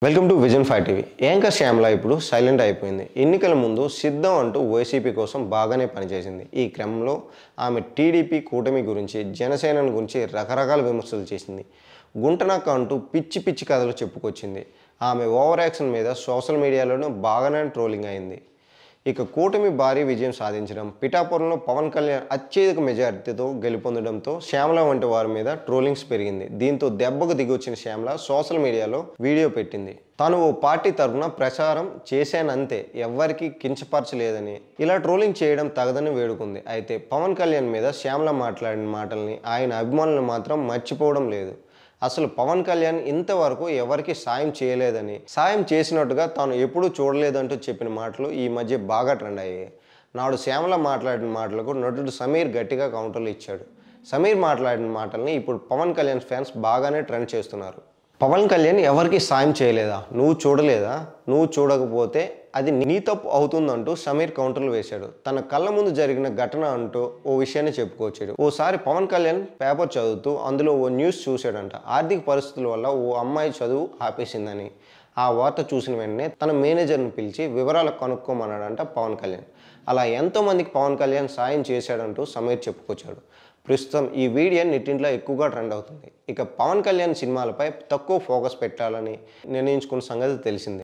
Welcome to vision 5 TV. Anchor Shyamala ఇప్పుడు silent అయిపోయింది. ఎన్నికల ముందు సిద్ధం అంటూ వైసీపీ కోసం బాగానే పనిచేసింది. ఈ క్రమంలో ఆమె టీడీపీ కూటమి గురించి, జనసేన గురించి రకరకాల విమర్శలు చేసింది. గుంటనక్క అంటూ పిచ్చి పిచ్చి కథలు చెప్పుకొచ్చింది. ఆమె ఓవర్ యాక్షన్ మీద సోషల్ మీడియాలోనూ బాగానే ట్రోలింగ్ అయింది. ఇక కూటమి భారీ విజయం సాధించడం, పిఠాపురంలో పవన్ కళ్యాణ్ అత్యధిక మెజారిటీతో గెలుపొందడంతో శ్యామల వంటి వారి మీద ట్రోలింగ్స్ పెరిగింది. దీంతో దెబ్బకు దిగొచ్చిన శ్యామల సోషల్ మీడియాలో వీడియో పెట్టింది. తాను ఓ పార్టీ తరఫున ప్రచారం చేశానంతే, ఎవ్వరికీ కించపరచలేదని, ఇలా ట్రోలింగ్ చేయడం తగదని వేడుకుంది. అయితే పవన్ కళ్యాణ్ మీద శ్యామల మాట్లాడిన మాటల్ని ఆయన అభిమానులు మాత్రం మర్చిపోవడం లేదు. అసలు పవన్ కళ్యాణ్ ఇంతవరకు ఎవరికి సాయం చేయలేదని, సాయం చేసినట్టుగా తాను ఎప్పుడూ చూడలేదంటూ చెప్పిన మాటలు ఈ మధ్య బాగా ట్రెండ్ అయ్యాయి. నాడు శ్యామల మాట్లాడిన మాటలకు నటుడు సమీర్ గట్టిగా కౌంటర్లు ఇచ్చాడు. సమీర్ మాట్లాడిన మాటల్ని ఇప్పుడు పవన్ కళ్యాణ్ ఫ్యాన్స్ బాగానే ట్రెండ్ చేస్తున్నారు. పవన్ కళ్యాణ్ ఎవరికి సాయం చేయలేదా, నువ్వు చూడలేదా, నువ్వు చూడకపోతే అది నీ తప్పు అవుతుందంటూ సమీర్ కౌంటర్లు వేశాడు. తన కళ్ళ ముందు జరిగిన ఘటన అంటూ ఓ విషయాన్ని చెప్పుకొచ్చాడు. ఓసారి పవన్ కళ్యాణ్ పేపర్ చదువుతూ అందులో ఓ న్యూస్ చూశాడంట. ఆర్థిక పరిస్థితుల వల్ల ఓ అమ్మాయి చదువు ఆపేసిందని. ఆ వార్త చూసిన వెంటనే తన మేనేజర్ని పిలిచి వివరాలు కనుక్కోమన్నాడంట పవన్ కళ్యాణ్. అలా ఎంతోమందికి పవన్ కళ్యాణ్ సాయం చేశాడంటూ సమీర్ చెప్పుకొచ్చాడు. ప్రస్తుతం ఈ వీడియో నెట్టింట్లో ఎక్కువగా ట్రెండ్ అవుతుంది. ఇక పవన్ కళ్యాణ్ సినిమాలపై తక్కువ ఫోకస్ పెట్టాలని నిర్ణయించుకున్న సంగతి తెలిసిందే.